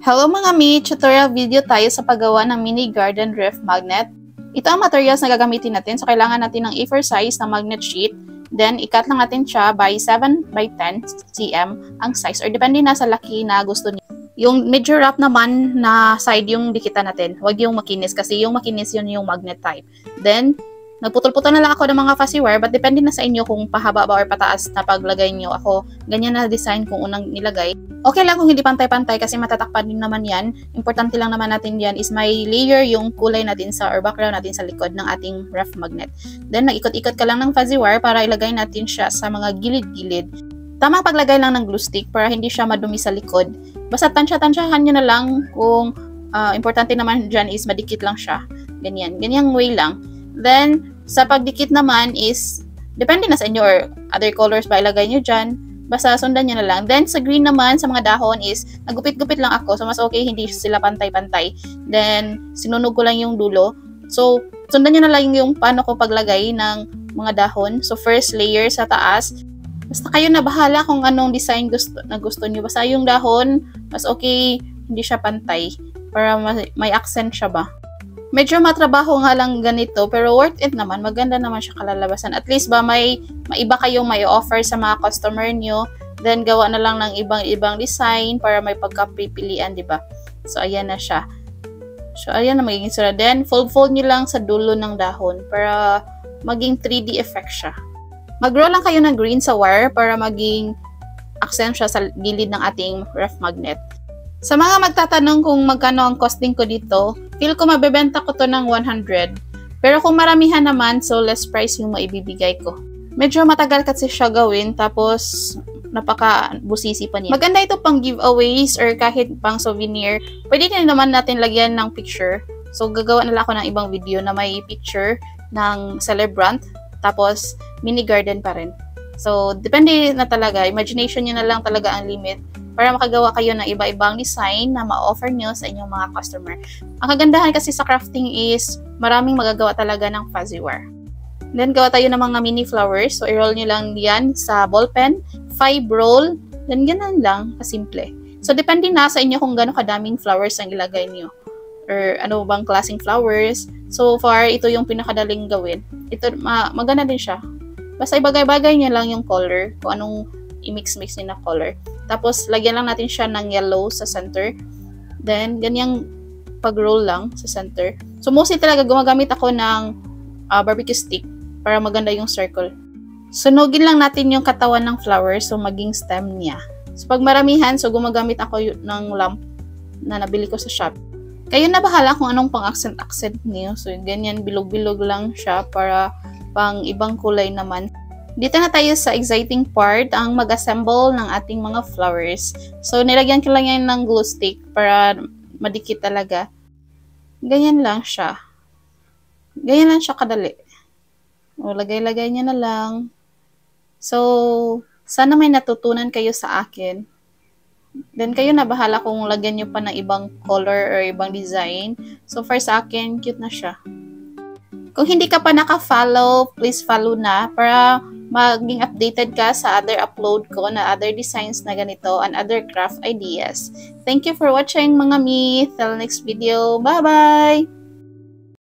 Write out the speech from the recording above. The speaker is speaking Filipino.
Hello mga mi! Tutorial video tayo sa paggawa ng mini garden ref magnet. Ito ang materials na gagamitin natin. So, kailangan natin ng A4 size na magnet sheet. Then, i-cut lang natin siya by 7 by 10 cm ang size. Or depende na sa laki na gusto niyo. Yung medyo rough naman na side yung dikitan natin. Huwag yung makinis kasi yung makinis yun yung magnet type. Then, nagputol-putol na lang ako ng mga fuzzy wire, but depende na sa inyo kung pahaba ba or pataas na paglagay nyo. Ako, ganyan na design kung unang nilagay. Okay lang kung hindi pantay-pantay kasi matatakpan din naman yan. Importante lang naman natin yan is may layer yung kulay natin sa or background natin sa likod ng ating ref magnet. Then, nag-ikot-ikot ka lang ng fuzzy wire para ilagay natin siya sa mga gilid-gilid. Tamang paglagay lang ng glue stick para hindi siya madumi sa likod. Basta tansya-tansyahan nyo na lang kung importante naman dyan is madikit lang siya. Ganyan. Ganyang way lang. Then, sa pagdikit naman is, depende na sa inyo or other colors ba ilagay nyo dyan. Basta sundan nyo na lang. Then, sa green naman, sa mga dahon is, nagupit-gupit lang ako. So, mas okay, hindi sila pantay-pantay. Then, sinunog ko lang yung dulo. So, sundan nyo na lang yung paano ko paglagay ng mga dahon. So, first layer sa taas. Basta kayo na bahala kung anong design gusto nyo. Basta yung dahon, mas okay, hindi siya pantay. Para may accent siya ba. Medyo matrabaho nga lang ganito, pero worth it naman. Maganda naman siya kalalabasan. At least ba may iba kayong may offer sa mga customer nyo. Then, gawa na lang ng ibang design para may pagkapipilian, di ba? So, ayan na siya. So, ayan na magiging sura. Then, fold nyo lang sa dulo ng dahon para maging 3D effect siya. Mag-roll lang kayo ng green sa wire para maging accent siya sa gilid ng ating ref magnet. Sa mga magtatanong kung magkano ang costing ko dito, feel ko mabebenta ko to ng 100. Pero kung maramihan naman, so less price yung maibibigay ko. Medyo matagal kasi siya gawin, tapos napaka-busisi pa niya. Maganda ito pang giveaways or kahit pang souvenir. Pwede din naman natin lagyan ng picture. So gagawa na lang ako ng ibang video na may picture ng celebrant, tapos mini garden pa rin. So depende na talaga, imagination nyo na lang talaga ang limit para makagawa kayo ng iba-ibang design na ma-offer nyo sa inyong mga customer. Ang kagandahan kasi sa crafting is maraming magagawa talaga ng fuzzy wire. Then, gawa tayo ng mga mini flowers. So, i-roll nyo lang yan sa ballpen, 5 roll, then ganun lang, kasimple. So, depende na sa inyo kung gano'ng kadaming flowers ang ilagay nyo. Or ano bang klaseng flowers. So far, ito yung pinakadaling gawin. Ito, maganda din siya. Basta ibagay-bagay nyo lang yung color, kung anong i-mix-mix nyo na color. Tapos, lagyan lang natin siya ng yellow sa center. Then, ganyang pag-roll lang sa center. So, mostly talaga gumagamit ako ng barbecue stick para maganda yung circle. Sunugin lang natin yung katawan ng flower so maging stem niya. So, pag maramihan, so gumagamit ako ng lamp na nabili ko sa shop. Kayo na bahala kung anong pang-accent niyo. So, ganyan, bilog-bilog lang siya para pang ibang kulay naman. Dito na tayo sa exciting part, ang mag-assemble ng ating mga flowers. So, nilagyan ko lang yan ng glue stick para madikit talaga. Ganyan lang siya. Ganyan lang siya kadali. O, lagay-lagay niya na lang. So, sana may natutunan kayo sa akin. Then, kayo na bahala kung lagyan nyo pa ng ibang color or ibang design. So, for sa akin, cute na siya. Kung hindi ka pa naka-follow, please follow na para maging updated ka sa other upload ko na other designs na ganito and other craft ideas. Thank you for watching mga mi. Till next video. Bye-bye!